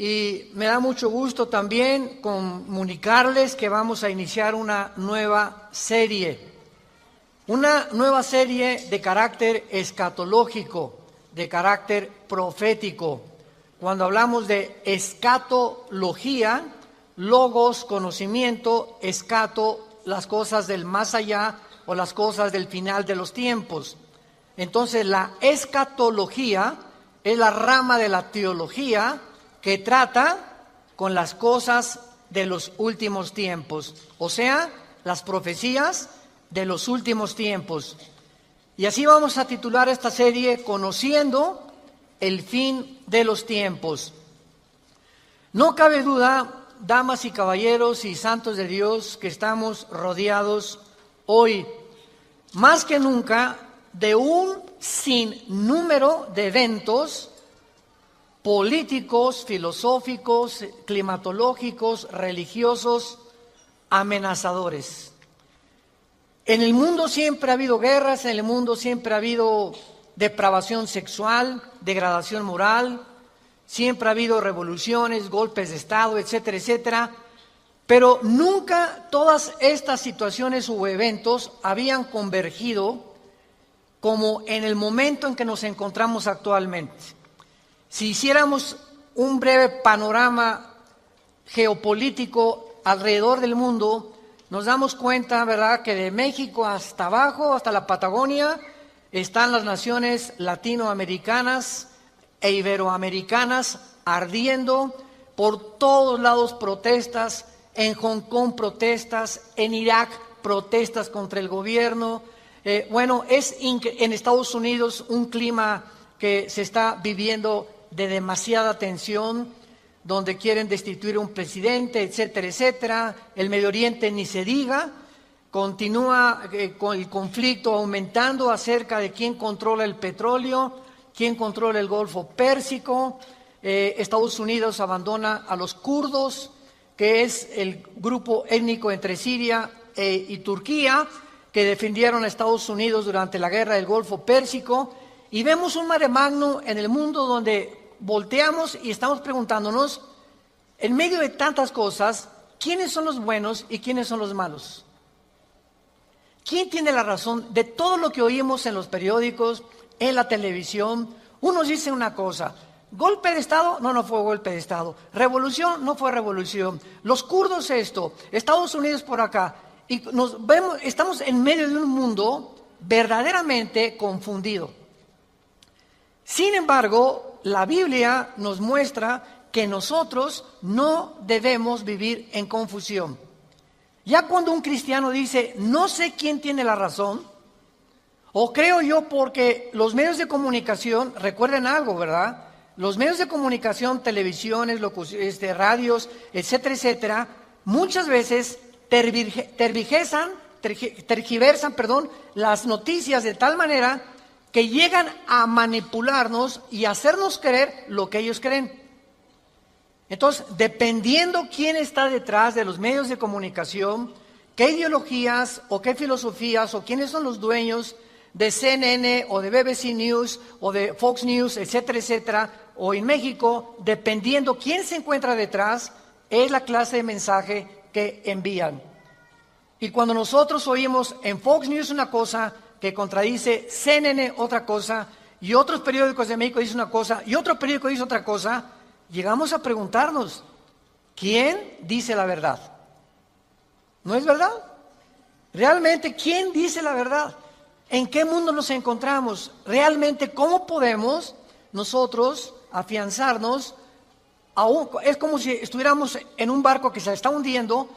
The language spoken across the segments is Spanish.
y me da mucho gusto también comunicarles que vamos a iniciar una nueva serie de carácter escatológico, de carácter profético. Cuando hablamos de escatología, logos, conocimiento, escato, las cosas del más allá o las cosas del final de los tiempos. Entonces la escatología es la rama de la teología que trata con las cosas de los últimos tiempos, o sea, las profecías de los últimos tiempos. Y así vamos a titular esta serie, Conociendo el fin de los tiempos. No cabe duda, damas y caballeros y santos de Dios, que estamos rodeados hoy, más que nunca, de un sinnúmero de eventos políticos, filosóficos, climatológicos, religiosos, amenazadores. En el mundo siempre ha habido guerras, en el mundo siempre ha habido depravación sexual, degradación moral, siempre ha habido revoluciones, golpes de Estado, etcétera, etcétera, pero nunca todas estas situaciones u eventos habían convergido como en el momento en que nos encontramos actualmente. Si hiciéramos un breve panorama geopolítico alrededor del mundo, nos damos cuenta, ¿verdad?, que de México hasta abajo, hasta la Patagonia, están las naciones latinoamericanas e iberoamericanas ardiendo, por todos lados protestas, en Hong Kong protestas, en Irak protestas contra el gobierno. Es en Estados Unidos un clima que se está viviendo de demasiada tensión, donde quieren destituir un presidente, etcétera, etcétera. El Medio Oriente ni se diga, continúa con el conflicto aumentando acerca de quién controla el petróleo, quién controla el Golfo Pérsico. Estados Unidos abandona a los kurdos, que es el grupo étnico entre Siria y Turquía, que defendieron a Estados Unidos durante la guerra del Golfo Pérsico, y vemos un mare magnum en el mundo donde volteamos y estamos preguntándonos, en medio de tantas cosas, ¿quiénes son los buenos y quiénes son los malos? ¿Quién tiene la razón de todo lo que oímos en los periódicos, en la televisión? Unos dicen una cosa, golpe de Estado, no fue golpe de Estado, revolución, no fue revolución, los kurdos esto, Estados Unidos por acá, y estamos en medio de un mundo verdaderamente confundido. Sin embargo, la Biblia nos muestra que nosotros no debemos vivir en confusión. Ya cuando un cristiano dice, no sé quién tiene la razón, o creo yo porque los medios de comunicación, recuerden algo, ¿verdad? Los medios de comunicación, televisiones, radios, etcétera, etcétera, muchas veces tergiversan, las noticias de tal manera que llegan a manipularnos y hacernos creer lo que ellos creen. Entonces, dependiendo quién está detrás de los medios de comunicación, qué ideologías o qué filosofías o quiénes son los dueños de CNN o de BBC News o de Fox News, etcétera, etcétera, o en México, dependiendo quién se encuentra detrás, es la clase de mensaje que envían. Y cuando nosotros oímos en Fox News una cosa que contradice CNN otra cosa, y otros periódicos de México dicen una cosa, y otro periódico dice otra cosa, llegamos a preguntarnos, ¿quién dice la verdad? ¿No es verdad? Realmente, ¿quién dice la verdad? ¿En qué mundo nos encontramos? Realmente, ¿cómo podemos nosotros afianzarnos? Es como si estuviéramos en un barco que se está hundiendo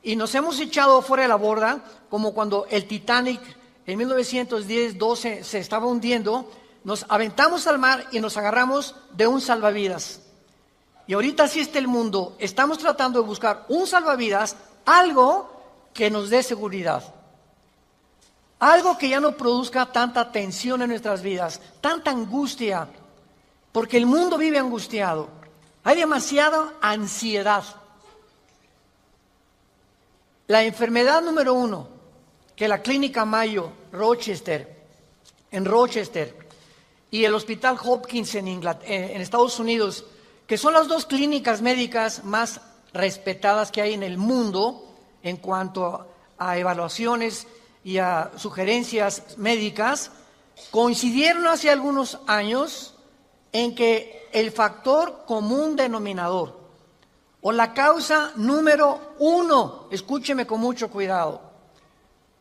y nos hemos echado fuera de la borda, como cuando el Titanic en 1910-12 se estaba hundiendo, nos aventamos al mar y nos agarramos de un salvavidas. Y ahorita así está el mundo, estamos tratando de buscar un salvavidas, algo que nos dé seguridad. Algo que ya no produzca tanta tensión en nuestras vidas, tanta angustia, porque el mundo vive angustiado. Hay demasiada ansiedad. La enfermedad número 1 que la Clínica Mayo en Rochester y el Hospital Hopkins en Estados Unidos, que son las dos clínicas médicas más respetadas que hay en el mundo en cuanto a evaluaciones y a sugerencias médicas, coincidieron hace algunos años en que el factor común denominador o la causa número 1, escúcheme con mucho cuidado,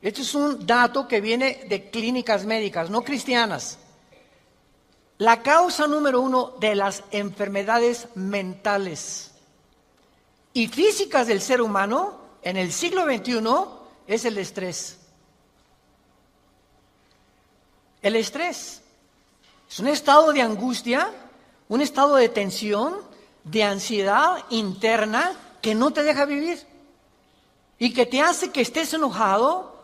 este es un dato que viene de clínicas médicas, no cristianas. La causa número 1 de las enfermedades mentales y físicas del ser humano en el siglo XXI es el estrés. El estrés es un estado de angustia, un estado de tensión, de ansiedad interna que no te deja vivir y que te hace que estés enojado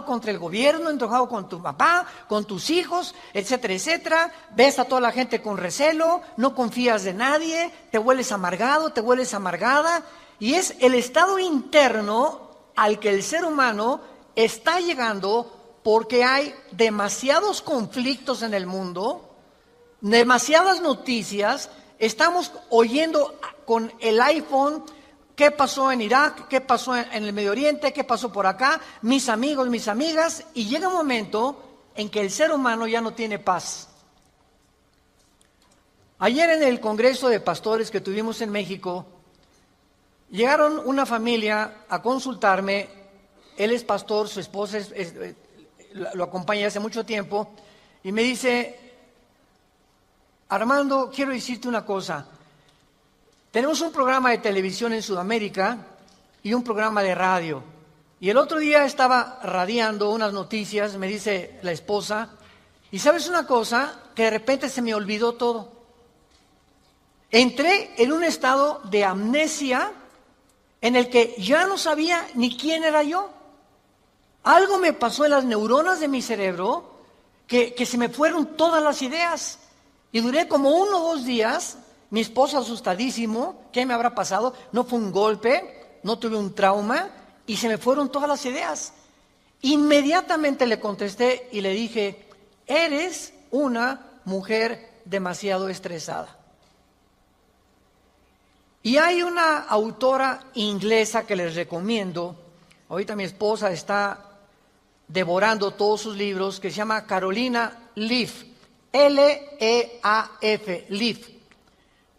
contra el gobierno, enojado con tu papá, con tus hijos, etcétera, etcétera. Ves a toda la gente con recelo, no confías de nadie, te vuelves amargado, te vuelves amargada. Y es el estado interno al que el ser humano está llegando porque hay demasiados conflictos en el mundo, demasiadas noticias. Estamos oyendo con el iPhone qué pasó en Irak, qué pasó en el Medio Oriente, qué pasó por acá, mis amigos, mis amigas, y llega un momento en que el ser humano ya no tiene paz. Ayer en el Congreso de Pastores que tuvimos en México, llegaron una familia a consultarme. Él es pastor, su esposa lo acompaña hace mucho tiempo, y me dice: Armando, quiero decirte una cosa. Tenemos un programa de televisión en Sudamérica y un programa de radio. Y el otro día estaba radiando unas noticias, me dice la esposa, y ¿sabes una cosa? Que de repente se me olvidó todo. Entré en un estado de amnesia en el que ya no sabía ni quién era yo. Algo me pasó en las neuronas de mi cerebro que se me fueron todas las ideas. Y duré como 1 o 2 días. Mi esposo asustadísimo, ¿qué me habrá pasado? No fue un golpe, no tuve un trauma y se me fueron todas las ideas. Inmediatamente le contesté y le dije: eres una mujer demasiado estresada. Y hay una autora inglesa que les recomiendo, ahorita mi esposa está devorando todos sus libros, que se llama Carolina Leaf, L-E-A-F, Leaf.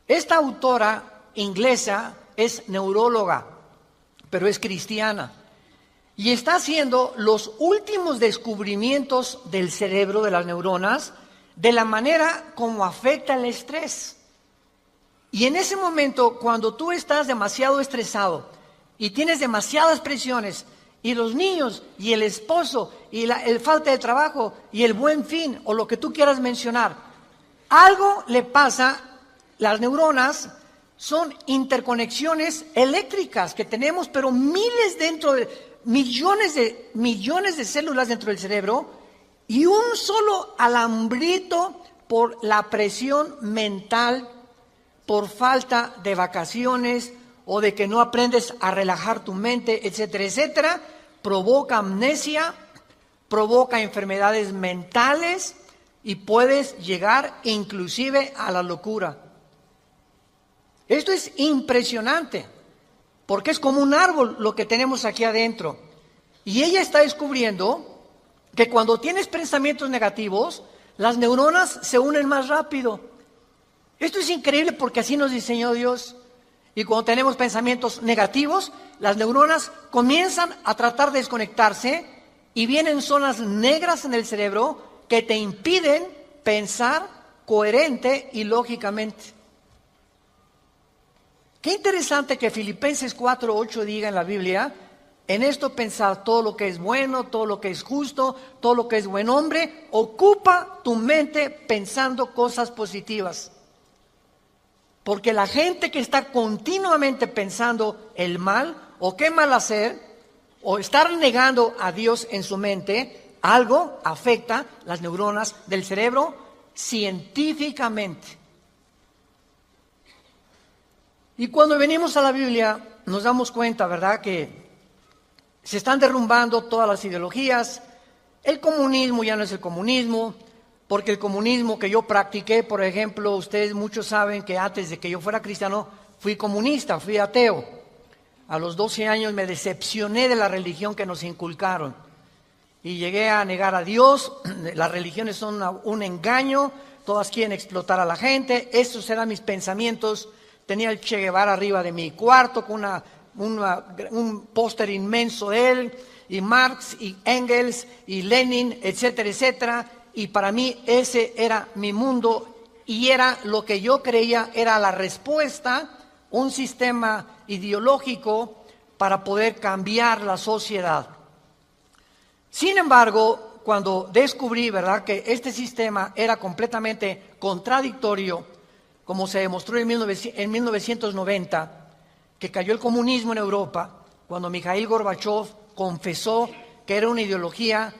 Esta autora inglesa es neuróloga, pero es cristiana, y está haciendo los últimos descubrimientos del cerebro, de las neuronas, de la manera como afecta el estrés. Y en ese momento, cuando tú estás demasiado estresado y tienes demasiadas presiones, y los niños, y el esposo, y el falta de trabajo, y el buen fin, o lo que tú quieras mencionar, algo le pasa. Las neuronas son interconexiones eléctricas que tenemos, pero millones de células dentro del cerebro, y un solo alambrito por la presión mental, por falta de vacaciones o de que no aprendes a relajar tu mente, etcétera, etcétera, provoca amnesia, provoca enfermedades mentales y puedes llegar inclusive a la locura. Esto es impresionante, porque es como un árbol lo que tenemos aquí adentro. Y ella está descubriendo que cuando tienes pensamientos negativos, las neuronas se unen más rápido. Esto es increíble porque así nos diseñó Dios. Y cuando tenemos pensamientos negativos, las neuronas comienzan a tratar de desconectarse y vienen zonas negras en el cerebro que te impiden pensar coherente y lógicamente. Qué interesante que Filipenses 4:8 diga en la Biblia: en esto pensad, todo lo que es bueno, todo lo que es justo, todo lo que es buen hombre, ocupa tu mente pensando cosas positivas. Porque la gente que está continuamente pensando el mal, o qué mal hacer, o estar negando a Dios en su mente, algo afecta las neuronas del cerebro científicamente. Y cuando venimos a la Biblia nos damos cuenta, ¿verdad?, que se están derrumbando todas las ideologías. El comunismo ya no es el comunismo, porque el comunismo que yo practiqué, por ejemplo, ustedes muchos saben que antes de que yo fuera cristiano, fui comunista, fui ateo. A los 12 años me decepcioné de la religión que nos inculcaron y llegué a negar a Dios. Las religiones son un engaño, todas quieren explotar a la gente. Esos eran mis pensamientos. Tenía el Che Guevara arriba de mi cuarto con un póster inmenso de él, y Marx y Engels y Lenin, etcétera, etcétera. Y para mí ese era mi mundo y era lo que yo creía era la respuesta, un sistema ideológico para poder cambiar la sociedad. Sin embargo, cuando descubrí, ¿verdad?, que este sistema era completamente contradictorio, como se demostró en 1990, que cayó el comunismo en Europa, cuando Mikhail Gorbachev confesó que era una ideología.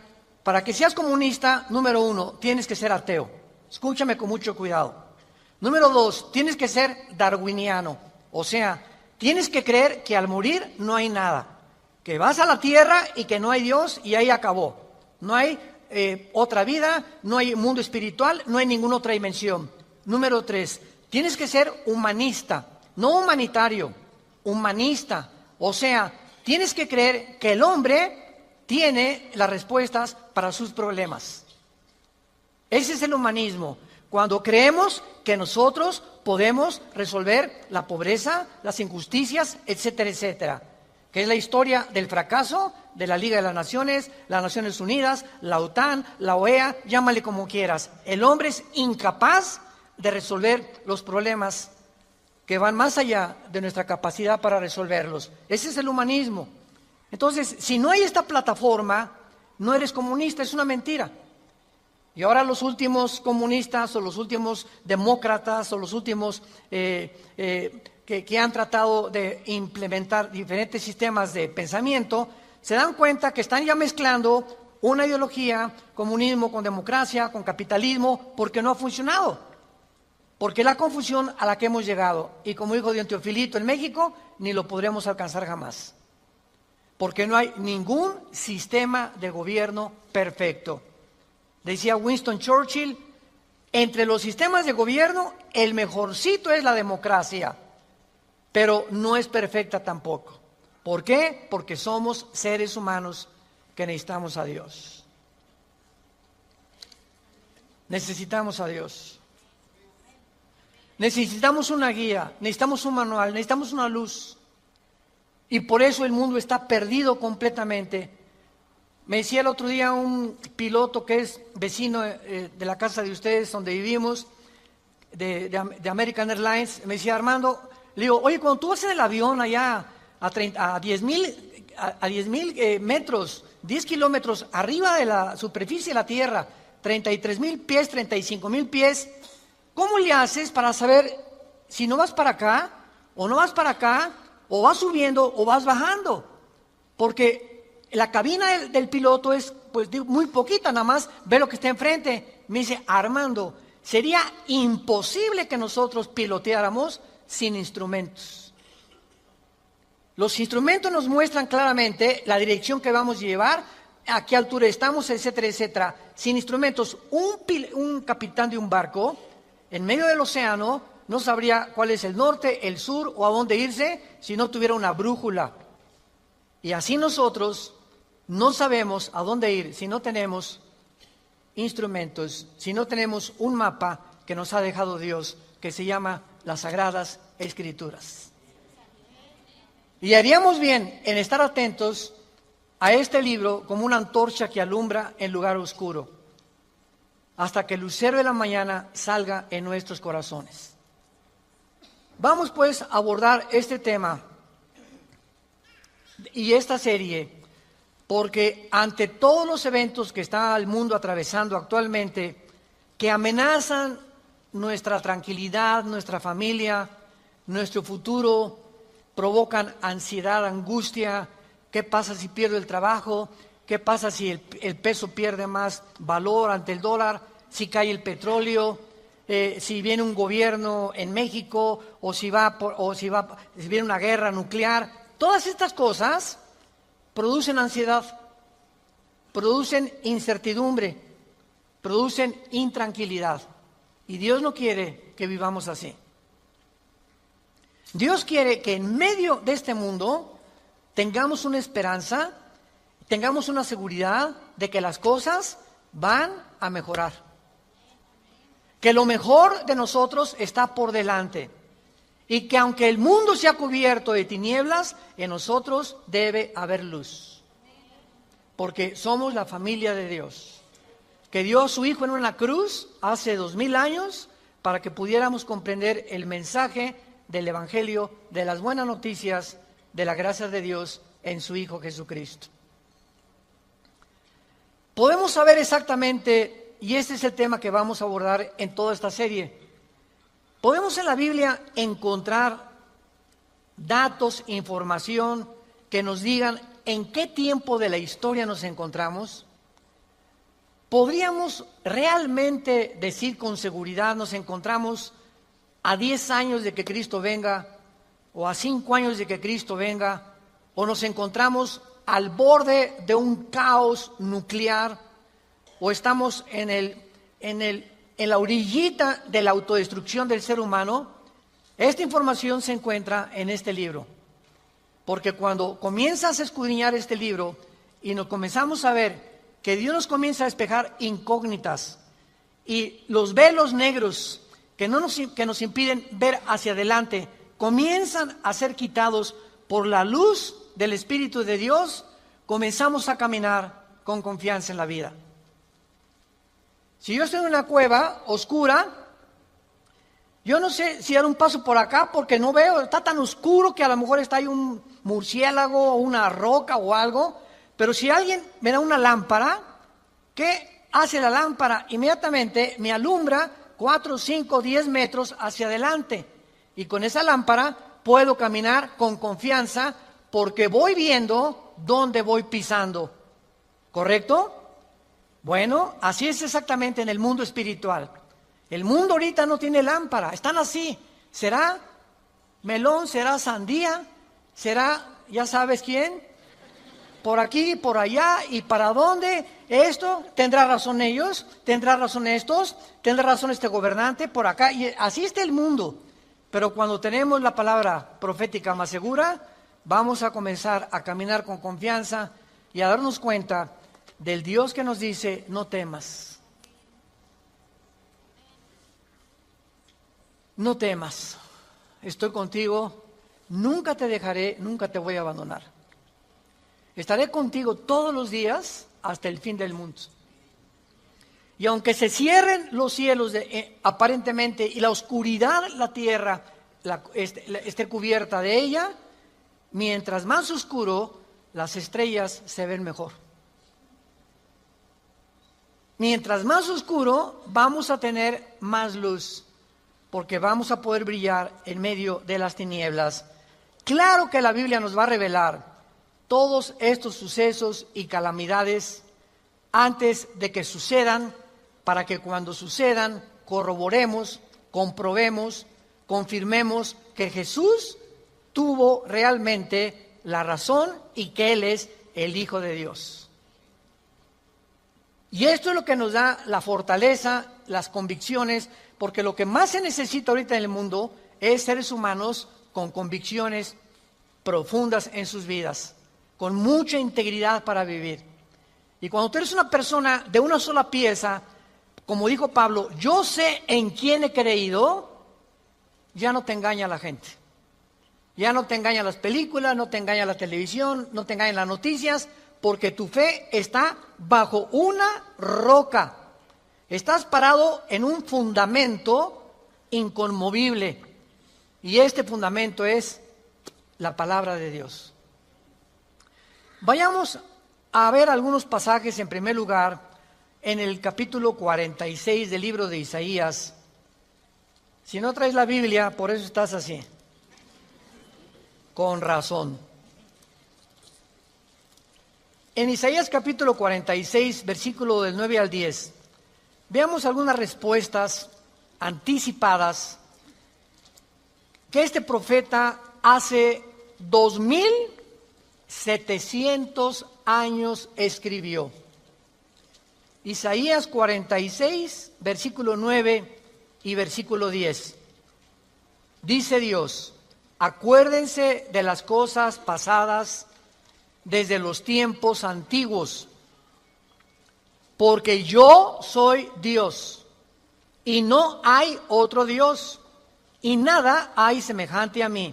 Para que seas comunista, número 1, tienes que ser ateo. Escúchame con mucho cuidado. Número 2, tienes que ser darwiniano. O sea, tienes que creer que al morir no hay nada. Que vas a la tierra y que no hay Dios y ahí acabó. No hay otra vida, no hay mundo espiritual, no hay ninguna otra dimensión. Número 3, tienes que ser humanista, no humanitario, humanista. O sea, tienes que creer que el hombre tiene las respuestas para sus problemas. Ese es el humanismo. Cuando creemos que nosotros podemos resolver la pobreza, las injusticias, etcétera, etcétera. Que es la historia del fracaso de la Liga de las Naciones, las Naciones Unidas, la OTAN, la OEA, llámale como quieras. El hombre es incapaz de resolver los problemas que van más allá de nuestra capacidad para resolverlos. Ese es el humanismo. Entonces, si no hay esta plataforma, no eres comunista, es una mentira. Y ahora los últimos comunistas o los últimos demócratas o los últimos que han tratado de implementar diferentes sistemas de pensamiento, se dan cuenta que están ya mezclando una ideología, comunismo con democracia, con capitalismo, porque no ha funcionado. Porque la confusión a la que hemos llegado, y como dijo don Teofilito en México, ni lo podremos alcanzar jamás. Porque no hay ningún sistema de gobierno perfecto. Decía Winston Churchill, entre los sistemas de gobierno, el mejorcito es la democracia, pero no es perfecta tampoco. ¿Por qué? Porque somos seres humanos que necesitamos a Dios. Necesitamos a Dios. Necesitamos una guía, necesitamos un manual, necesitamos una luz. Y por eso el mundo está perdido completamente. Me decía el otro día un piloto que es vecino de la casa de ustedes, donde vivimos, de American Airlines, me decía: Armando, le digo, oye, cuando tú vas en el avión allá a 10,000 metros, 10 kilómetros arriba de la superficie de la Tierra, 33,000 pies, 35,000 pies, ¿cómo le haces para saber si no vas para acá o no vas para acá? O vas subiendo o vas bajando, porque la cabina del piloto es pues muy poquita, nada más ve lo que está enfrente. Me dice: Armando, sería imposible que nosotros piloteáramos sin instrumentos. Los instrumentos nos muestran claramente la dirección que vamos a llevar, a qué altura estamos, etcétera, etcétera. Sin instrumentos, un capitán de un barco en medio del océano no sabría cuál es el norte, el sur o a dónde irse si no tuviera una brújula. Y así nosotros no sabemos a dónde ir si no tenemos instrumentos, si no tenemos un mapa que nos ha dejado Dios, que se llama las Sagradas Escrituras. Y haríamos bien en estar atentos a este libro como una antorcha que alumbra en lugar oscuro, hasta que el lucero de la mañana salga en nuestros corazones. Vamos pues a abordar este tema y esta serie, porque ante todos los eventos que está el mundo atravesando actualmente, que amenazan nuestra tranquilidad, nuestra familia, nuestro futuro, provocan ansiedad, angustia. ¿Qué pasa si pierdo el trabajo? ¿Qué pasa si el peso pierde más valor ante el dólar? Si cae el petróleo, si viene un gobierno en México, o si viene una guerra nuclear. Todas estas cosas producen ansiedad, producen incertidumbre, producen intranquilidad. Y Dios no quiere que vivamos así. Dios quiere que en medio de este mundo tengamos una esperanza, tengamos una seguridad de que las cosas van a mejorar. Que lo mejor de nosotros está por delante. Y que aunque el mundo sea cubierto de tinieblas, en nosotros debe haber luz. Porque somos la familia de Dios. Que dio a su Hijo en una cruz hace 2000 años para que pudiéramos comprender el mensaje del Evangelio, de las buenas noticias, de la gracia de Dios en su Hijo Jesucristo. Podemos saber exactamente, y este es el tema que vamos a abordar en toda esta serie, podemos en la Biblia encontrar datos, información que nos digan en qué tiempo de la historia nos encontramos. ¿Podríamos realmente decir con seguridad nos encontramos a 10 años de que Cristo venga, o a 5 años de que Cristo venga, o nos encontramos al borde de un caos nuclear, o estamos en la orillita de la autodestrucción del ser humano? Esta información se encuentra en este libro, porque cuando comienzas a escudriñar este libro y nos comenzamos a ver que Dios nos comienza a despejar incógnitas y los velos negros que nos impiden ver hacia adelante comienzan a ser quitados por la luz del Espíritu de Dios, comenzamos a caminar con confianza en la vida. Si yo estoy en una cueva oscura, yo no sé si dar un paso por acá porque no veo, está tan oscuro que a lo mejor está ahí un murciélago o una roca o algo, pero si alguien me da una lámpara, ¿qué hace la lámpara? Inmediatamente me alumbra 4, 5, 10 metros hacia adelante, y con esa lámpara puedo caminar con confianza porque voy viendo dónde voy pisando. ¿Correcto? Bueno, así es exactamente en el mundo espiritual. El mundo ahorita no tiene lámpara, están así. ¿Será melón? ¿Será sandía? ¿Será ya sabes quién? Por aquí, por allá, ¿y para dónde? Esto, ¿tendrá razón ellos? ¿Tendrá razón estos? ¿Tendrá razón este gobernante? Por acá, y así está el mundo. Pero cuando tenemos la palabra profética más segura, vamos a comenzar a caminar con confianza y a darnos cuenta del Dios que nos dice, no temas. No temas, estoy contigo, nunca te dejaré, nunca te voy a abandonar. Estaré contigo todos los días hasta el fin del mundo. Y aunque se cierren los cielos aparentemente y la oscuridad, la tierra esté cubierta de ella, mientras más oscuro, las estrellas se ven mejor. Mientras más oscuro, vamos a tener más luz, porque vamos a poder brillar en medio de las tinieblas. Claro que la Biblia nos va a revelar todos estos sucesos y calamidades antes de que sucedan, para que cuando sucedan corroboremos, comprobemos, confirmemos que Jesús tuvo realmente la razón y que Él es el Hijo de Dios. Y esto es lo que nos da la fortaleza, las convicciones, porque lo que más se necesita ahorita en el mundo es seres humanos con convicciones profundas en sus vidas, con mucha integridad para vivir. Y cuando tú eres una persona de una sola pieza, como dijo Pablo, yo sé en quién he creído, ya no te engaña la gente. Ya no te engañan las películas, no te engaña la televisión, no te engañan las noticias, porque tu fe está bajo una roca. Estás parado en un fundamento inconmovible. Y este fundamento es la palabra de Dios. Vayamos a ver algunos pasajes en primer lugar en el capítulo 46 del libro de Isaías. Si no traes la Biblia, por eso estás así. Con razón. En Isaías capítulo 46, versículo del 9 al 10, veamos algunas respuestas anticipadas que este profeta hace 2700 años escribió. Isaías 46, versículo 9 y versículo 10. Dice Dios: acuérdense de las cosas pasadas desde los tiempos antiguos, porque yo soy Dios y no hay otro Dios, y nada hay semejante a mí,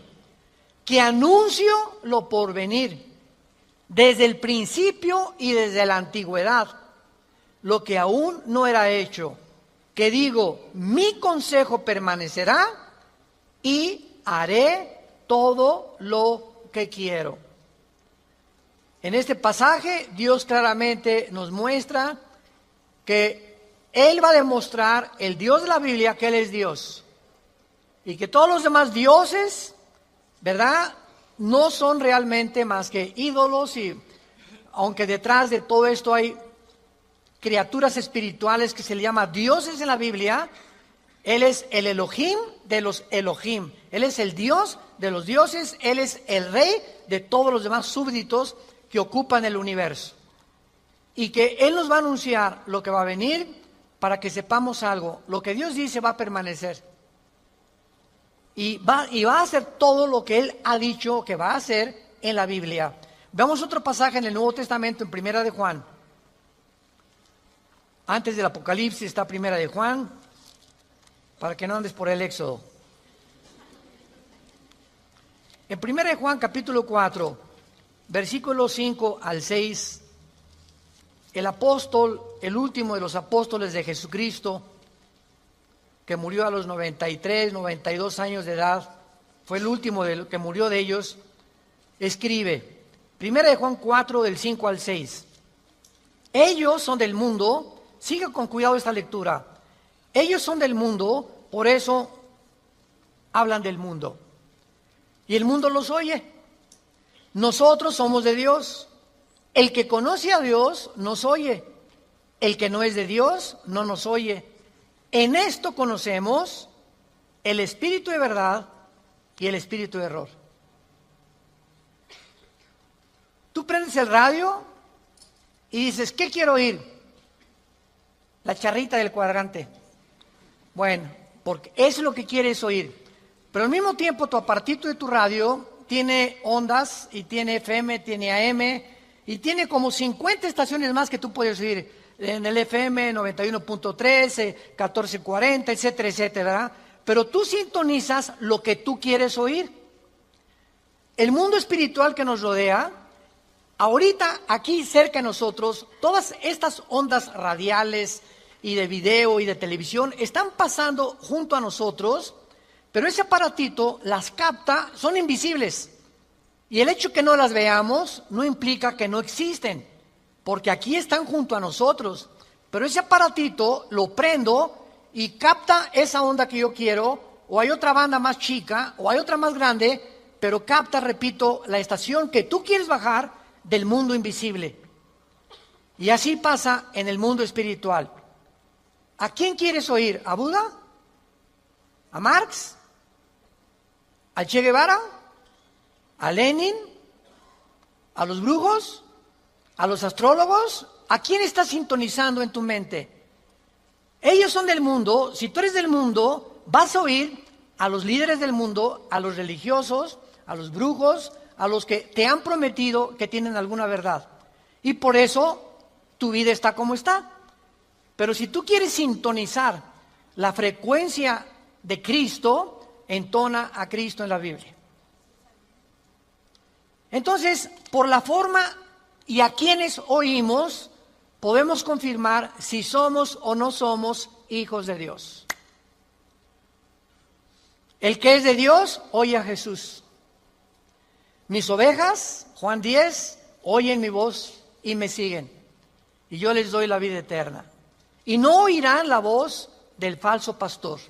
que anuncio lo porvenir, desde el principio y desde la antigüedad, lo que aún no era hecho, que digo, mi consejo permanecerá y haré todo lo que quiero. En este pasaje Dios claramente nos muestra que Él va a demostrar, el Dios de la Biblia, que Él es Dios. Y que todos los demás dioses, ¿verdad?, no son realmente más que ídolos, y aunque detrás de todo esto hay criaturas espirituales que se le llama dioses en la Biblia, Él es el Elohim de los Elohim. Él es el Dios de los dioses, Él es el rey de todos los demás súbditos que ocupan el universo. Y que Él nos va a anunciar lo que va a venir para que sepamos algo. Lo que Dios dice va a permanecer. Y va a hacer todo lo que Él ha dicho que va a hacer en la Biblia. Veamos otro pasaje en el Nuevo Testamento, en Primera de Juan. Antes del Apocalipsis está Primera de Juan, para que no andes por el Éxodo. En Primera de Juan, capítulo 4, versículos 5 al 6, el apóstol, el último de los apóstoles de Jesucristo, que murió a los 93, 92 años de edad, fue el último que murió de ellos, escribe, Primera de Juan 4, del 5 al 6, ellos son del mundo, siga con cuidado esta lectura, ellos son del mundo, por eso hablan del mundo, y el mundo los oye. Nosotros somos de Dios, el que conoce a Dios nos oye, el que no es de Dios no nos oye. En esto conocemos el espíritu de verdad y el espíritu de error. Tú prendes el radio y dices, ¿qué quiero oír? La charrita del cuadrante. Bueno, porque eso es lo que quieres oír. Pero al mismo tiempo tu apartito de tu radio tiene ondas y tiene FM, tiene AM y tiene como 50 estaciones más que tú puedes oír. En el FM 91.3, 1440, etcétera, etcétera, ¿verdad? Pero tú sintonizas lo que tú quieres oír. El mundo espiritual que nos rodea, ahorita aquí cerca de nosotros, todas estas ondas radiales y de video y de televisión están pasando junto a nosotros, pero ese aparatito las capta, son invisibles. Y el hecho que no las veamos no implica que no existen, porque aquí están junto a nosotros. Pero ese aparatito lo prendo y capta esa onda que yo quiero, o hay otra banda más chica, o hay otra más grande, pero capta, repito, la estación que tú quieres bajar del mundo invisible. Y así pasa en el mundo espiritual. ¿A quién quieres oír? ¿A Buda? ¿A Marx? ¿A Che Guevara? ¿A Lenin? ¿A los brujos? ¿A los astrólogos? ¿A quién estás sintonizando en tu mente? Ellos son del mundo. Si tú eres del mundo, vas a oír a los líderes del mundo, a los religiosos, a los brujos, a los que te han prometido que tienen alguna verdad. Y por eso tu vida está como está. Pero si tú quieres sintonizar la frecuencia de Cristo, entona a Cristo en la Biblia. Entonces, por la forma y a quienes oímos, podemos confirmar si somos o no somos hijos de Dios. El que es de Dios, oye a Jesús. Mis ovejas, Juan 10, oyen mi voz y me siguen. Y yo les doy la vida eterna. Y no oirán la voz del falso pastor.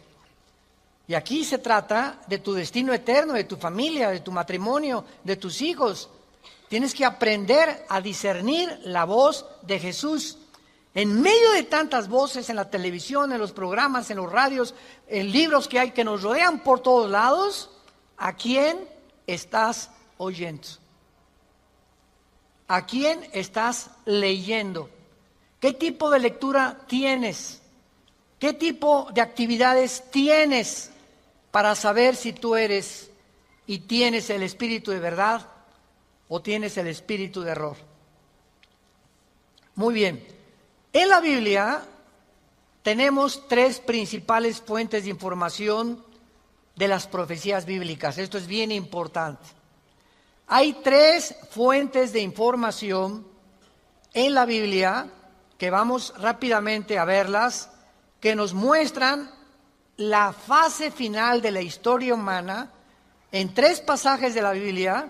Y aquí se trata de tu destino eterno, de tu familia, de tu matrimonio, de tus hijos. Tienes que aprender a discernir la voz de Jesús. En medio de tantas voces en la televisión, en los programas, en los radios, en libros que hay que nos rodean por todos lados, ¿a quién estás oyendo? ¿A quién estás leyendo? ¿Qué tipo de lectura tienes? ¿Qué tipo de actividades tienes para saber si tú eres y tienes el espíritu de verdad o tienes el espíritu de error? Muy bien. En la Biblia tenemos tres principales fuentes de información de las profecías bíblicas. Esto es bien importante. Hay tres fuentes de información en la Biblia, que vamos rápidamente a verlas, que nos muestran la fase final de la historia humana en tres pasajes de la Biblia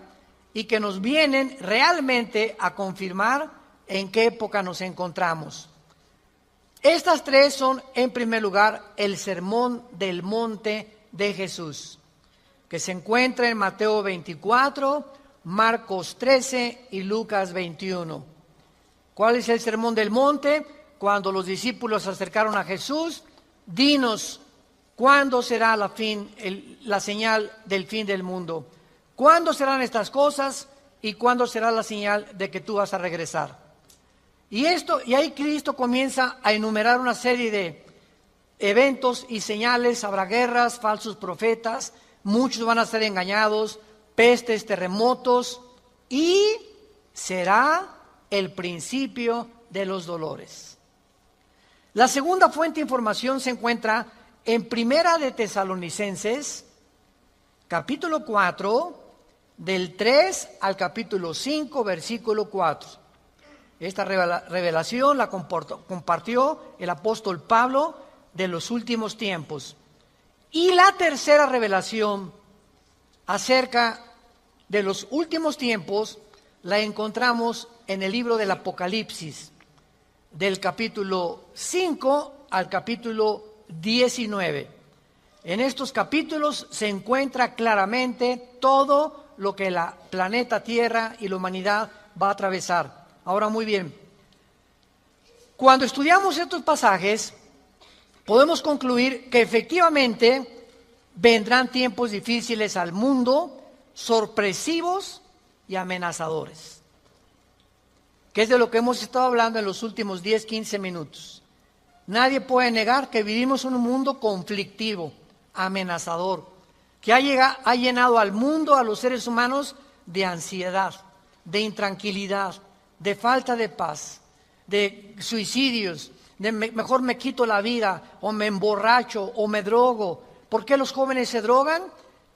y que nos vienen realmente a confirmar en qué época nos encontramos. Estas tres son, en primer lugar, el Sermón del Monte de Jesús, que se encuentra en Mateo 24, Marcos 13 y Lucas 21. ¿Cuál es el Sermón del Monte? Cuando los discípulos se acercaron a Jesús, dinos, ¿cuándo será la señal del fin del mundo? ¿Cuándo serán estas cosas y cuándo será la señal de que tú vas a regresar? Y ahí Cristo comienza a enumerar una serie de eventos y señales. Habrá guerras, falsos profetas, muchos van a ser engañados, pestes, terremotos, y será el principio de los dolores. La segunda fuente de información se encuentra en Primera de Tesalonicenses, capítulo 4, del 3 al capítulo 5, versículo 4. Esta revelación la compartió el apóstol Pablo de los últimos tiempos. Y la tercera revelación acerca de los últimos tiempos la encontramos en el libro del Apocalipsis, del capítulo 5 al capítulo 19. En estos capítulos se encuentra claramente todo lo que la planeta Tierra y la humanidad va a atravesar. Ahora, muy bien, cuando estudiamos estos pasajes, podemos concluir que efectivamente vendrán tiempos difíciles al mundo, sorpresivos y amenazadores, que es de lo que hemos estado hablando en los últimos 10, 15 minutos. Nadie puede negar que vivimos en un mundo conflictivo, amenazador, que ha llenado al mundo, a los seres humanos, de ansiedad, de intranquilidad, de falta de paz, de suicidios, de mejor me quito la vida, o me emborracho, o me drogo. ¿Por qué los jóvenes se drogan?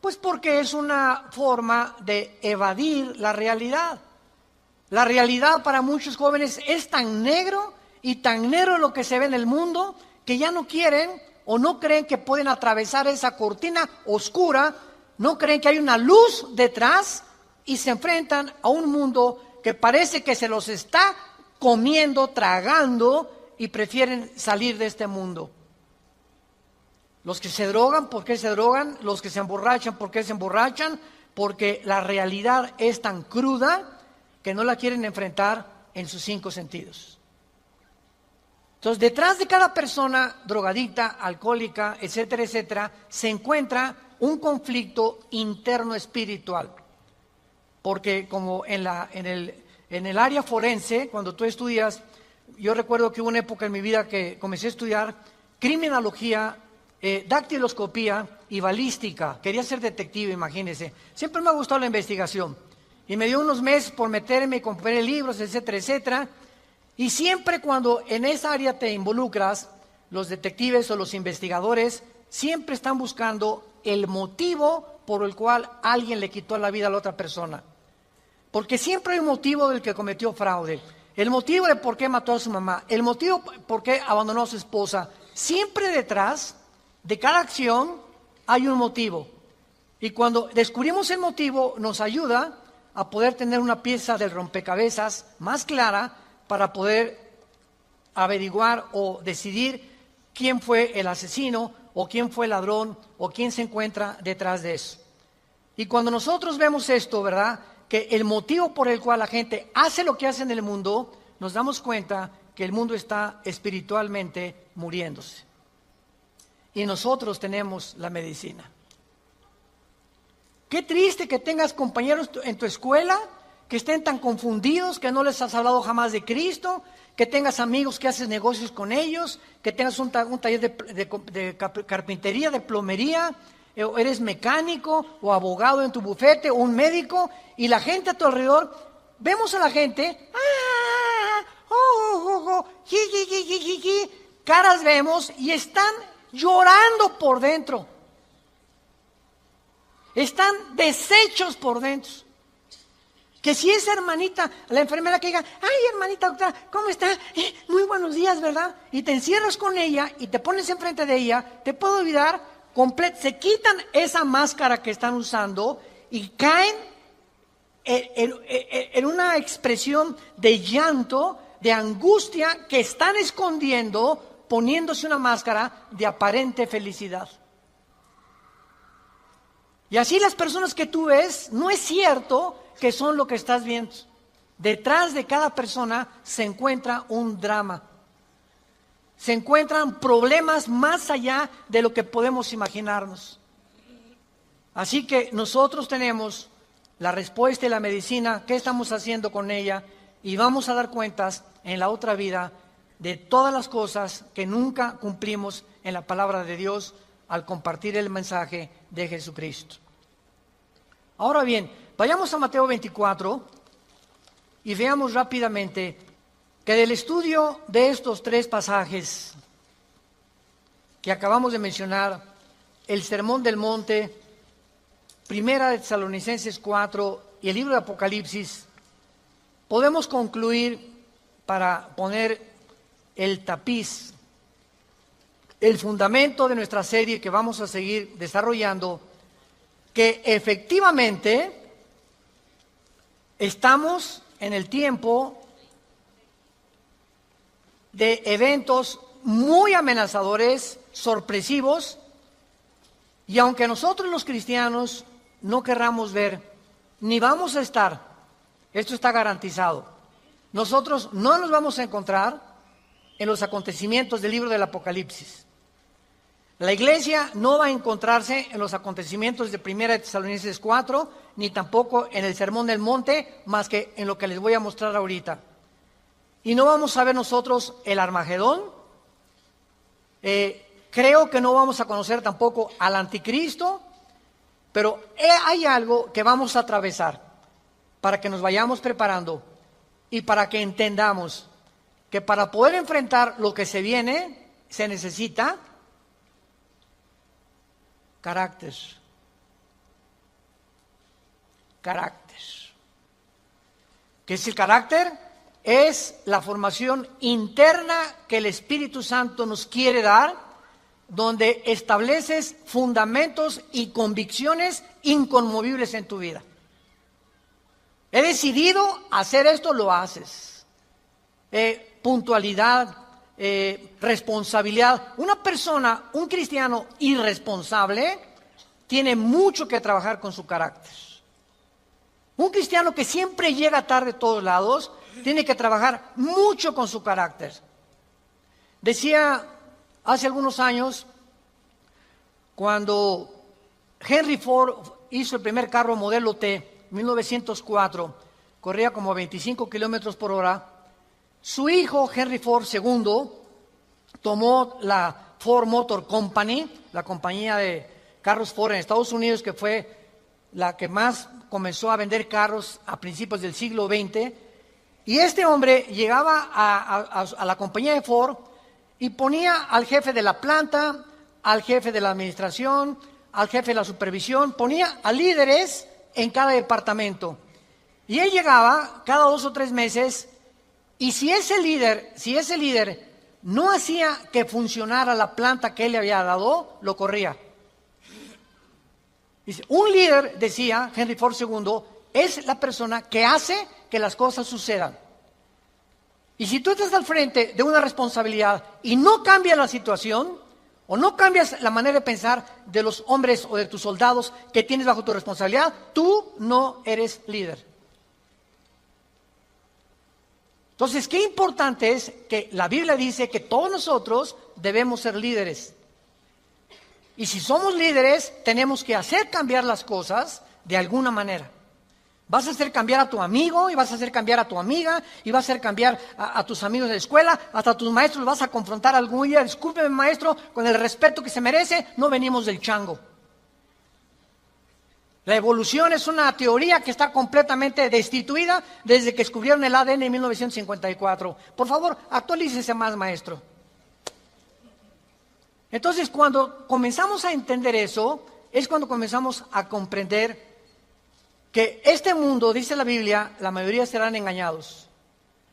Pues porque es una forma de evadir la realidad. La realidad para muchos jóvenes es tan negro y tan negro lo que se ve en el mundo que ya no quieren o no creen que pueden atravesar esa cortina oscura, no creen que hay una luz detrás y se enfrentan a un mundo que parece que se los está comiendo, tragando, y prefieren salir de este mundo. Los que se drogan, ¿por qué se drogan? Los que se emborrachan, ¿por qué se emborrachan? Porque la realidad es tan cruda que no la quieren enfrentar en sus 5 sentidos. Entonces, detrás de cada persona drogadicta, alcohólica, etcétera, etcétera, se encuentra un conflicto interno espiritual. Porque como en el área forense, cuando tú estudias, yo recuerdo que hubo una época en mi vida que comencé a estudiar criminología, dactiloscopía y balística. Quería ser detective, imagínense. Siempre me ha gustado la investigación. Y me dio unos meses por meterme y compré libros, etcétera, etcétera. Y siempre cuando en esa área te involucras, los detectives o los investigadores siempre están buscando el motivo por el cual alguien le quitó la vida a la otra persona. Porque siempre hay un motivo del que cometió fraude, el motivo de por qué mató a su mamá, el motivo por qué abandonó a su esposa. Siempre detrás de cada acción hay un motivo. Y cuando descubrimos el motivo, nos ayuda a poder tener una pieza del rompecabezas más clara para poder averiguar o decidir quién fue el asesino o quién fue el ladrón o quién se encuentra detrás de eso. Y cuando nosotros vemos esto, ¿verdad?, que el motivo por el cual la gente hace lo que hace en el mundo, nos damos cuenta que el mundo está espiritualmente muriéndose. Y nosotros tenemos la medicina. Qué triste que tengas compañeros en tu escuela que estén tan confundidos, que no les has hablado jamás de Cristo, que tengas amigos que haces negocios con ellos, que tengas un taller de carpintería, de plomería, o eres mecánico o abogado en tu bufete o un médico, y la gente a tu alrededor, vemos a la gente, caras vemos y están llorando por dentro, están deshechos por dentro. Que si esa hermanita, la enfermera que diga, ay hermanita doctora, ¿cómo está? Muy buenos días, ¿verdad? Y te encierras con ella y te pones enfrente de ella, te puedo olvidar, se quitan esa máscara que están usando y caen en una expresión de llanto, de angustia que están escondiendo, poniéndose una máscara de aparente felicidad. Y así las personas que tú ves, no es cierto que son lo que estás viendo. Detrás de cada persona se encuentra un drama. Se encuentran problemas más allá de lo que podemos imaginarnos. Así que nosotros tenemos la respuesta y la medicina, qué estamos haciendo con ella, y vamos a dar cuentas en la otra vida de todas las cosas que nunca cumplimos en la palabra de Dios al compartir el mensaje de Jesucristo. Ahora bien, vayamos a Mateo 24 y veamos rápidamente que del estudio de estos tres pasajes que acabamos de mencionar, el Sermón del Monte, Primera de Tesalonicenses 4 y el libro de Apocalipsis, podemos concluir, para poner el tapiz, el fundamento de nuestra serie que vamos a seguir desarrollando, que efectivamente estamos en el tiempo de eventos muy amenazadores, sorpresivos, y aunque nosotros los cristianos no querramos ver, ni vamos a estar, esto está garantizado, nosotros no nos vamos a encontrar en los acontecimientos del libro del Apocalipsis. La iglesia no va a encontrarse en los acontecimientos de Primera de Tesalonicenses 4, ni tampoco en el Sermón del Monte, más que en lo que les voy a mostrar ahorita. Y no vamos a ver nosotros el Armagedón. Creo que no vamos a conocer tampoco al Anticristo, pero hay algo que vamos a atravesar para que nos vayamos preparando y para que entendamos que para poder enfrentar lo que se viene, se necesita carácter. ¿Qué es el carácter? Es la formación interna que el Espíritu Santo nos quiere dar, donde estableces fundamentos y convicciones inconmovibles en tu vida. He decidido hacer esto, lo haces. Puntualidad, responsabilidad. Una persona, un cristiano irresponsable, tiene mucho que trabajar con su carácter. Un cristiano que siempre llega tarde a todos lados, tiene que trabajar mucho con su carácter. Decía hace algunos años, cuando Henry Ford hizo el primer carro modelo T, 1904, corría como 25 kilómetros por hora. Su hijo, Henry Ford II, tomó la Ford Motor Company, la compañía de carros Ford en Estados Unidos, que fue la que más comenzó a vender carros a principios del siglo XX. Y este hombre llegaba a la compañía de Ford y ponía al jefe de la planta, al jefe de la administración, al jefe de la supervisión, ponía a líderes en cada departamento. Y él llegaba cada 2 o 3 meses, y si ese líder no hacía que funcionara la planta que él le había dado, lo corría. Dice, un líder, decía Henry Ford II, es la persona que hace que las cosas sucedan. Y si tú estás al frente de una responsabilidad y no cambias la situación, o no cambias la manera de pensar de los hombres o de tus soldados que tienes bajo tu responsabilidad, tú no eres líder. Entonces, qué importante es que la Biblia dice que todos nosotros debemos ser líderes. Y si somos líderes, tenemos que hacer cambiar las cosas de alguna manera. Vas a hacer cambiar a tu amigo y vas a hacer cambiar a tu amiga y vas a hacer cambiar a tus amigos de la escuela, hasta a tus maestros los vas a confrontar algún día. Discúlpeme, maestro, con el respeto que se merece, no venimos del chango. La evolución es una teoría que está completamente destituida desde que descubrieron el ADN en 1954. Por favor, actualícese más, maestro. Entonces, cuando comenzamos a entender eso, es cuando comenzamos a comprender que este mundo, dice la Biblia, la mayoría serán engañados.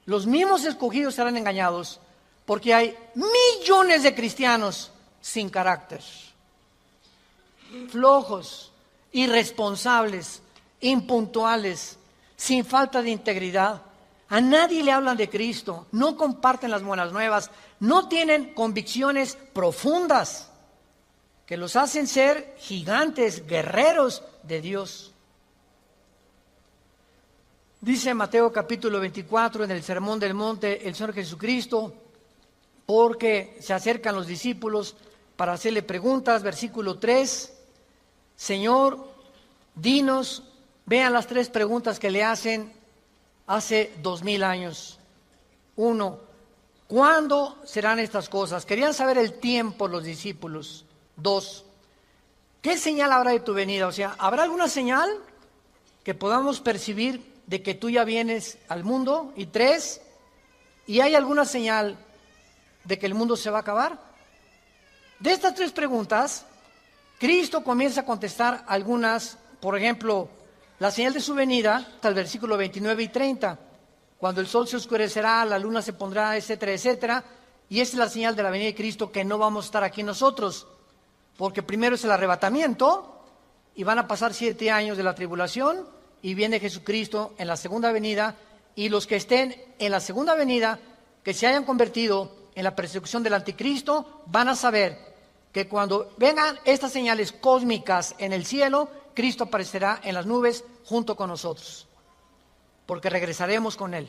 Los mismos escogidos serán engañados porque hay millones de cristianos sin carácter, flojos, irresponsables, impuntuales, sin falta de integridad. A nadie le hablan de Cristo, no comparten las buenas nuevas, no tienen convicciones profundas que los hacen ser gigantes, guerreros de Dios. Dice Mateo capítulo 24 en el Sermón del Monte el Señor Jesucristo, porque se acercan los discípulos para hacerle preguntas, versículo 3, Señor, dinos, vean las 3 preguntas que le hacen hace 2000 años. 1, ¿cuándo serán estas cosas? Querían saber el tiempo los discípulos. 2, ¿qué señal habrá de tu venida? O sea, ¿habrá alguna señal que podamos percibir de que tú ya vienes al mundo? Y 3, ¿y hay alguna señal de que el mundo se va a acabar? De estas 3 preguntas, Cristo comienza a contestar algunas, por ejemplo, la señal de su venida, hasta el versículo 29 y 30, cuando el sol se oscurecerá, la luna se pondrá, etcétera, etcétera, y esa es la señal de la venida de Cristo, que no vamos a estar aquí nosotros, porque primero es el arrebatamiento, y van a pasar 7 años de la tribulación, y viene Jesucristo en la segunda venida, y los que estén en la segunda venida, que se hayan convertido en la persecución del anticristo, van a saber que cuando vengan estas señales cósmicas en el cielo, Cristo aparecerá en las nubes junto con nosotros, porque regresaremos con Él.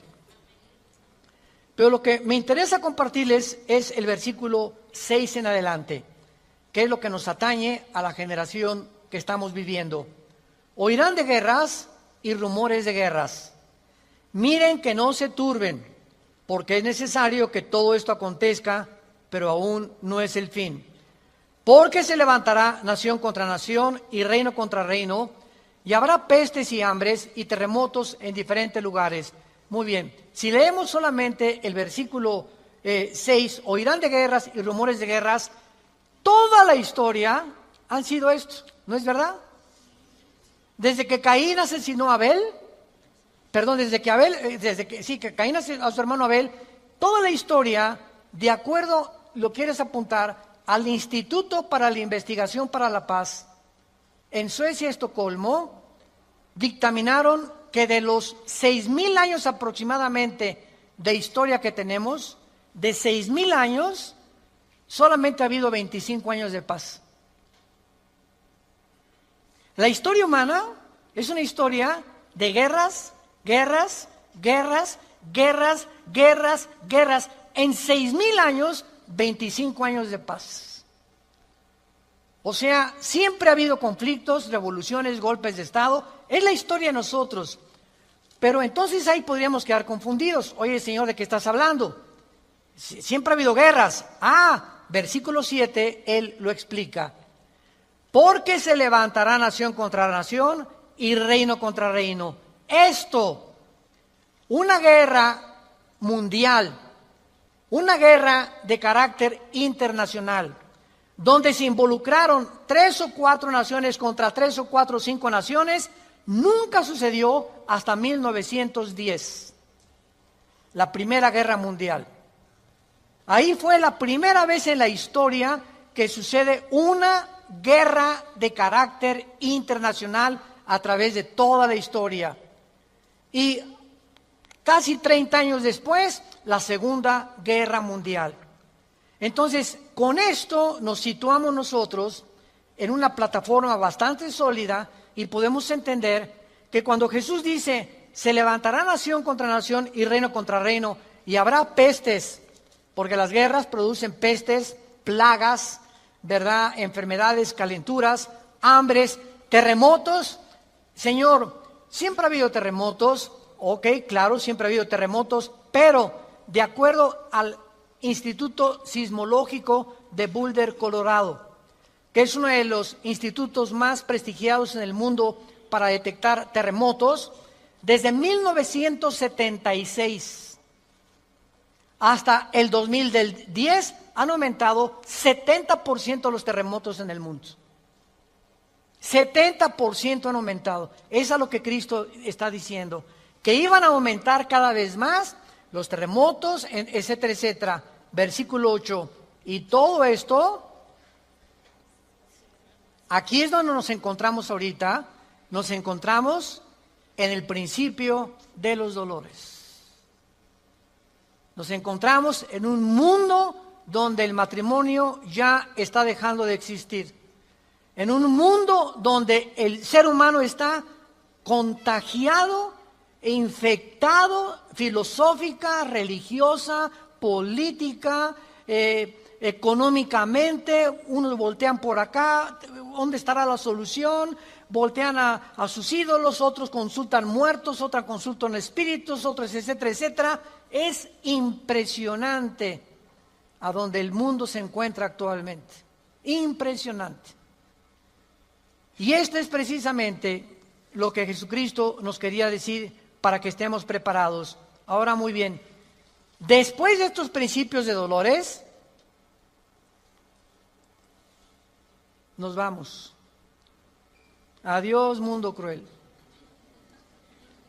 Pero lo que me interesa compartirles es el versículo 6 en adelante, que es lo que nos atañe a la generación que estamos viviendo. Oirán de guerras y rumores de guerras. Miren que no se turben, porque es necesario que todo esto acontezca, pero aún no es el fin. Porque se levantará nación contra nación y reino contra reino, y habrá pestes y hambres y terremotos en diferentes lugares. Muy bien, si leemos solamente el versículo 6, oirán de guerras y rumores de guerras, toda la historia han sido estos, ¿no es verdad? Desde que Caín asesinó a Abel, que Caín asesinó a su hermano Abel, toda la historia, de acuerdo, lo quieres apuntar, al Instituto para la Investigación para la Paz, en Suecia, Estocolmo, dictaminaron que de los 6,000 años aproximadamente de historia que tenemos, de 6,000 años, solamente ha habido 25 años de paz. La historia humana es una historia de guerras, guerras, guerras, guerras, guerras, guerras. En 6,000 años, 25 años de paz. O sea, siempre ha habido conflictos, revoluciones, golpes de Estado. Es la historia de nosotros. Pero entonces ahí podríamos quedar confundidos. Oye, Señor, ¿de qué estás hablando? Siempre ha habido guerras. Versículo 7, Él lo explica. Porque se levantará nación contra nación y reino contra reino. Esto, una guerra mundial, una guerra de carácter internacional, donde se involucraron 3 o 4 naciones contra 3 o 4 o 5 naciones, nunca sucedió hasta 1910, la Primera Guerra Mundial. Ahí fue la primera vez en la historia que sucede una guerra de carácter internacional a través de toda la historia. Y casi 30 años después, la Segunda Guerra Mundial. Entonces, con esto nos situamos nosotros en una plataforma bastante sólida y podemos entender que cuando Jesús dice, se levantará nación contra nación y reino contra reino, y habrá pestes, porque las guerras producen pestes, plagas, ¿verdad? Enfermedades, calenturas, hambres, terremotos. Señor, siempre ha habido terremotos, ok, claro, siempre ha habido terremotos, pero de acuerdo al Instituto Sismológico de Boulder, Colorado, que es uno de los institutos más prestigiados en el mundo para detectar terremotos, desde 1976 hasta el 2010 han aumentado 70% los terremotos en el mundo. 70% han aumentado. Es a lo que Cristo está diciendo, que iban a aumentar cada vez más los terremotos, etcétera, etcétera. Versículo 8. Y todo esto, aquí es donde nos encontramos ahorita. Nos encontramos en el principio de los dolores. Nos encontramos en un mundo donde el matrimonio ya está dejando de existir. En un mundo donde el ser humano está contagiado e infectado filosófica, religiosa, política, económicamente. Unos voltean por acá, ¿dónde estará la solución? Voltean a sus ídolos, otros consultan muertos, otros consultan espíritus, otros etcétera, etcétera. Es impresionante a donde el mundo se encuentra actualmente. Impresionante. Y esto es precisamente lo que Jesucristo nos quería decir para que estemos preparados. Ahora muy bien, después de estos principios de dolores, nos vamos. Adiós, mundo cruel.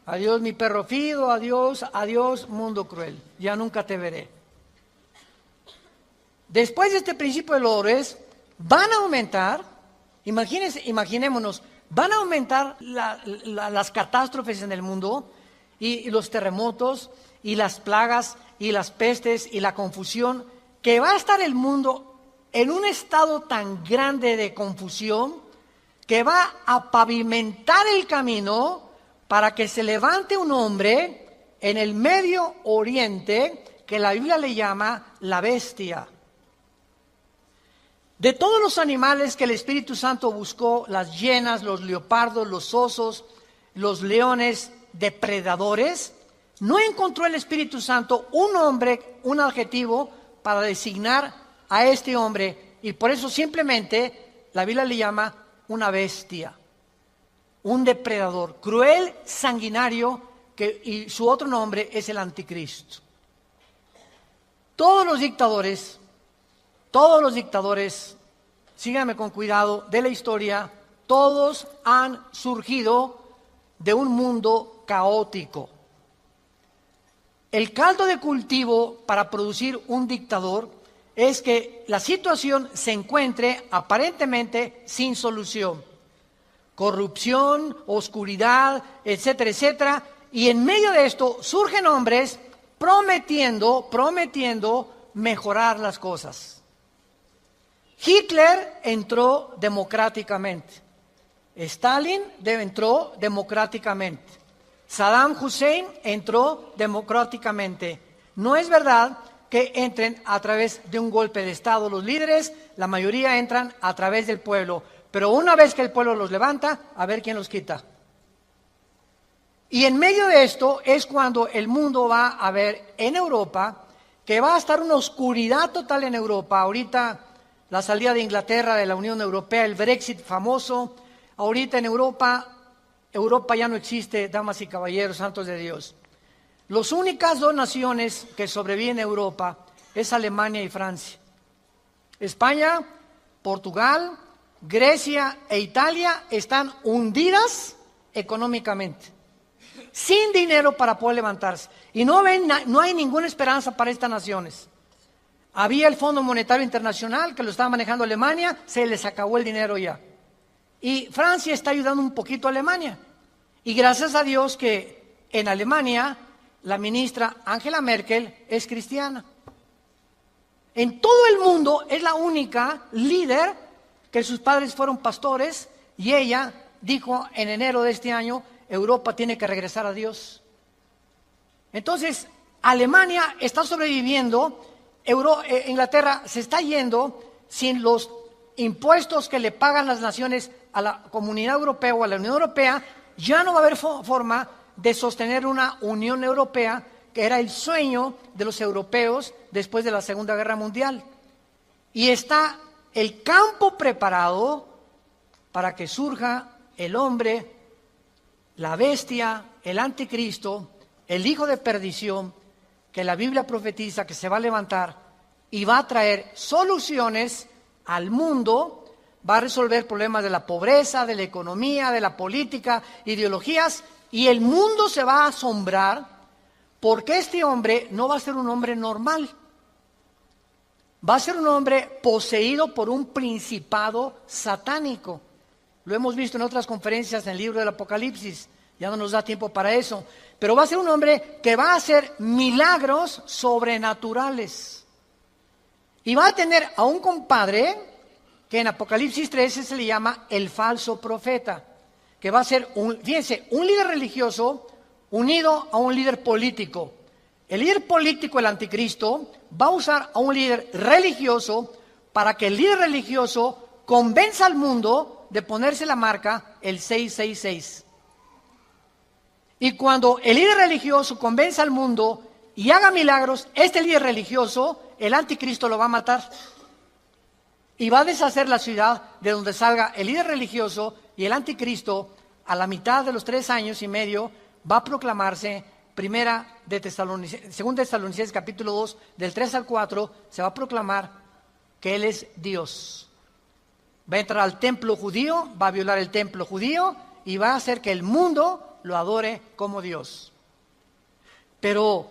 Adiós, mi perro fido, adiós, adiós, mundo cruel. Ya nunca te veré. Después de este principio de dolores, van a aumentar, imaginémonos, van a aumentar las catástrofes en el mundo y los terremotos y las plagas y las pestes y la confusión, que va a estar el mundo en un estado tan grande de confusión que va a pavimentar el camino para que se levante un hombre en el Medio Oriente que la Biblia le llama la bestia. De todos los animales que el Espíritu Santo buscó, las hienas, los leopardos, los osos, los leones depredadores, no encontró el Espíritu Santo un hombre, un adjetivo para designar a este hombre, y por eso simplemente la Biblia le llama una bestia, un depredador, cruel, sanguinario, y su otro nombre es el anticristo. Todos los dictadores, síganme con cuidado, de la historia, todos han surgido de un mundo caótico. El caldo de cultivo para producir un dictador es que la situación se encuentre aparentemente sin solución. Corrupción, oscuridad, etcétera, etcétera. Y en medio de esto surgen hombres prometiendo mejorar las cosas. Hitler entró democráticamente. Stalin entró democráticamente. Saddam Hussein entró democráticamente. No es verdad que entren a través de un golpe de Estado los líderes, la mayoría entran a través del pueblo. Pero una vez que el pueblo los levanta, a ver quién los quita. Y en medio de esto es cuando el mundo va a ver en Europa que va a estar una oscuridad total en Europa. Ahorita la salida de Inglaterra de la Unión Europea, el Brexit famoso. Ahorita en Europa ya no existe, damas y caballeros, santos de Dios. Las únicas dos naciones que sobreviven en Europa es Alemania y Francia. España, Portugal, Grecia e Italia están hundidas económicamente, sin dinero para poder levantarse. Y no hay ninguna esperanza para estas naciones. Había el Fondo Monetario Internacional que lo estaba manejando Alemania, se les acabó el dinero ya. Y Francia está ayudando un poquito a Alemania. Y gracias a Dios que en Alemania la ministra Angela Merkel es cristiana. En todo el mundo es la única líder que sus padres fueron pastores y ella dijo en enero de este año, Europa tiene que regresar a Dios. Entonces, Alemania está sobreviviendo, Inglaterra se está yendo sin los impuestos que le pagan las naciones a la Comunidad Europea o a la Unión Europea, ya no va a haber forma de sostener una Unión Europea, que era el sueño de los europeos después de la Segunda Guerra Mundial. Y está el campo preparado para que surja el hombre, la bestia, el anticristo, el hijo de perdición, que la Biblia profetiza que se va a levantar y va a traer soluciones al mundo, va a resolver problemas de la pobreza, de la economía, de la política, ideologías, y el mundo se va a asombrar porque este hombre no va a ser un hombre normal. Va a ser un hombre poseído por un principado satánico. Lo hemos visto en otras conferencias en el libro del Apocalipsis. Ya no nos da tiempo para eso. Pero va a ser un hombre que va a hacer milagros sobrenaturales. Y va a tener a un compadre que en Apocalipsis 13 se le llama el falso profeta. Que va a ser, fíjense, un líder religioso unido a un líder político. El líder político, el anticristo, va a usar a un líder religioso para que el líder religioso convenza al mundo de ponerse la marca el 666. Y cuando el líder religioso convenza al mundo y haga milagros, este líder religioso, el anticristo lo va a matar. Y va a deshacer la ciudad de donde salga el líder religioso, y el anticristo, a la mitad de los 3 años y medio, va a proclamarse. Según Tesalonicenses capítulo 2, del 3 al 4, se va a proclamar que Él es Dios. Va a entrar al templo judío, va a violar el templo judío y va a hacer que el mundo lo adore como Dios. Pero,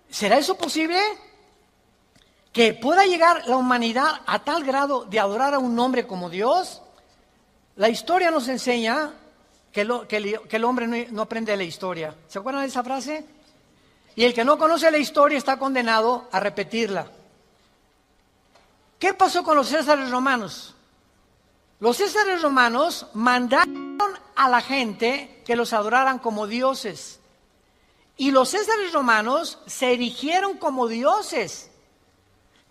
¿será eso posible? ¿Que pueda llegar la humanidad a tal grado de adorar a un hombre como Dios? La historia nos enseña que el hombre no aprende de la historia. ¿Se acuerdan de esa frase? Y el que no conoce la historia está condenado a repetirla. ¿Qué pasó con los césares romanos? Los césares romanos mandaron a la gente que los adoraran como dioses. Y los césares romanos se erigieron como dioses.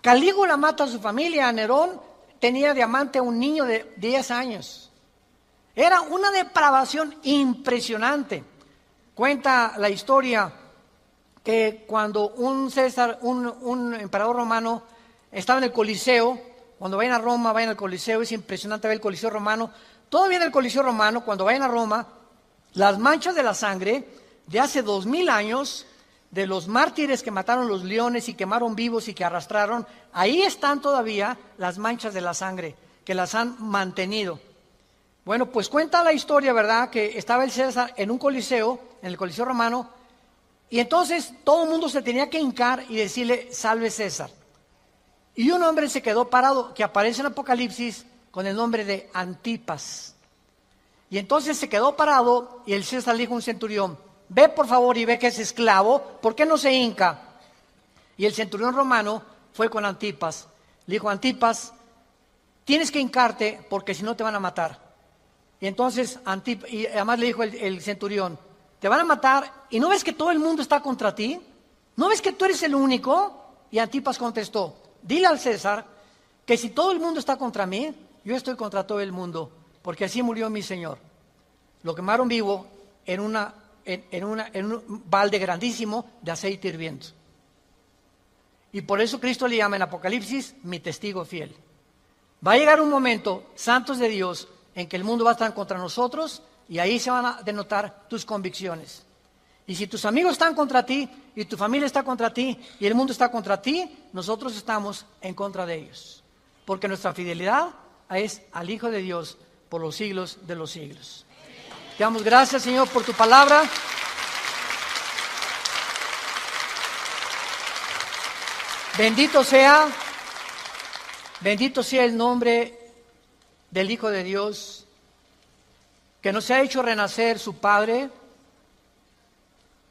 Calígula mata a su familia. Nerón tenía de amante a un niño de 10 años. Era una depravación impresionante. Cuenta la historia que cuando un emperador romano estaba en el Coliseo, cuando vayan a Roma, vayan al Coliseo, es impresionante ver el Coliseo romano. Todavía en el Coliseo romano, cuando vayan a Roma, las manchas de la sangre de hace 2000 años, de los mártires que mataron los leones y quemaron vivos y que arrastraron, ahí están todavía las manchas de la sangre, que las han mantenido. Bueno, pues cuenta la historia, ¿verdad?, que estaba el César en un coliseo, en el Coliseo romano, y entonces todo el mundo se tenía que hincar y decirle, salve César. Y un hombre se quedó parado, que aparece en Apocalipsis con el nombre de Antipas. Y entonces se quedó parado y el César le dijo a un centurión, ve por favor y ve que es esclavo, ¿por qué no se hinca? Y el centurión romano fue con Antipas. Le dijo, Antipas, tienes que hincarte porque si no te van a matar. Y entonces, y además le dijo el centurión, te van a matar y ¿no ves que todo el mundo está contra ti? ¿No ves que tú eres el único? Y Antipas contestó, dile al César que si todo el mundo está contra mí, yo estoy contra todo el mundo, porque así murió mi Señor. Lo quemaron vivo en un balde grandísimo de aceite hirviendo. Y por eso Cristo le llama en Apocalipsis mi testigo fiel. Va a llegar un momento, santos de Dios, en que el mundo va a estar contra nosotros y ahí se van a denotar tus convicciones. Y si tus amigos están contra ti y tu familia está contra ti y el mundo está contra ti, nosotros estamos en contra de ellos. Porque nuestra fidelidad es al Hijo de Dios por los siglos de los siglos. Te damos gracias, Señor, por tu palabra. Bendito sea el nombre del Hijo de Dios, que nos ha hecho renacer su Padre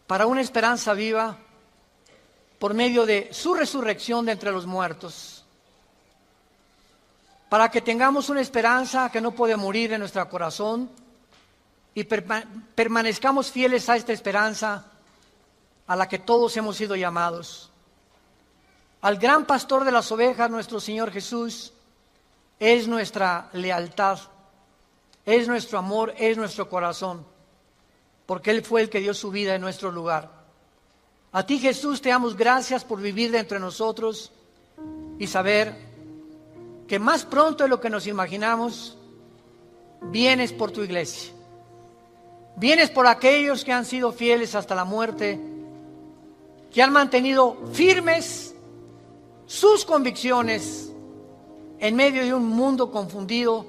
para una esperanza viva por medio de su resurrección de entre los muertos, para que tengamos una esperanza que no puede morir en nuestro corazón y permanezcamos fieles a esta esperanza a la que todos hemos sido llamados. Al gran pastor de las ovejas, nuestro Señor Jesús, es nuestra lealtad, es nuestro amor, es nuestro corazón. porque Él fue el que dio su vida en nuestro lugar. A ti, Jesús, te damos gracias por vivir de entre nosotros y saber que más pronto de lo que nos imaginamos, vienes por tu iglesia. Vienes por aquellos que han sido fieles hasta la muerte, que han mantenido firmes sus convicciones en medio de un mundo confundido,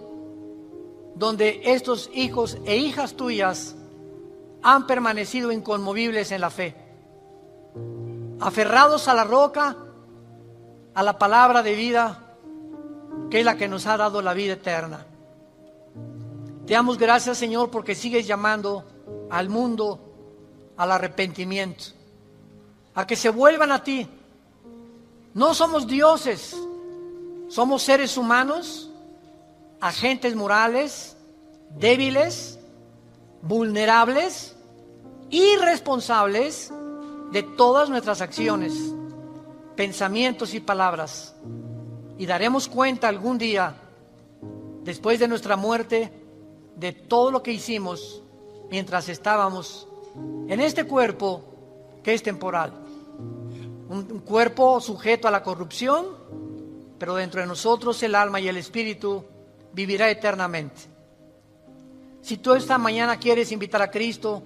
donde estos hijos e hijas tuyas han permanecido inconmovibles en la fe, aferrados a la roca, a la palabra de vida, que es la que nos ha dado la vida eterna. Te damos gracias, Señor, porque sigues llamando al mundo al arrepentimiento, a que se vuelvan a ti. No somos dioses, somos seres humanos, agentes morales, débiles, vulnerables, irresponsables de todas nuestras acciones, pensamientos y palabras. Y daremos cuenta algún día, después de nuestra muerte, de todo lo que hicimos mientras estábamos en este cuerpo que es temporal. Un cuerpo sujeto a la corrupción, pero dentro de nosotros el alma y el espíritu vivirá eternamente. Si tú esta mañana quieres invitar a Cristo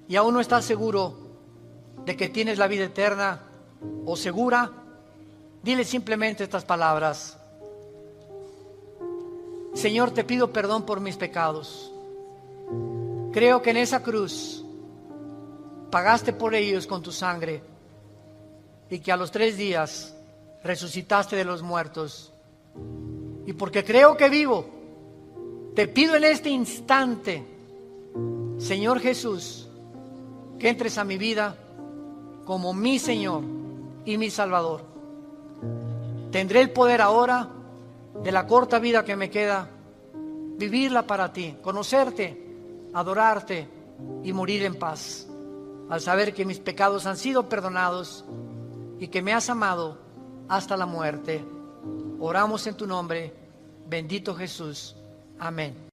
y aún no estás seguro de que tienes la vida eterna o segura, dile simplemente estas palabras: Señor, te pido perdón por mis pecados. Creo que en esa cruz pagaste por ellos con tu sangre y que a los 3 días resucitaste de los muertos. Y porque creo que vivo, te pido en este instante, Señor Jesús, que entres a mi vida como mi Señor y mi Salvador. Tendré el poder ahora, de la corta vida que me queda, vivirla para ti, conocerte, adorarte y morir en paz, al saber que mis pecados han sido perdonados y que me has amado hasta la muerte. Oramos en tu nombre, bendito Jesús. Amén.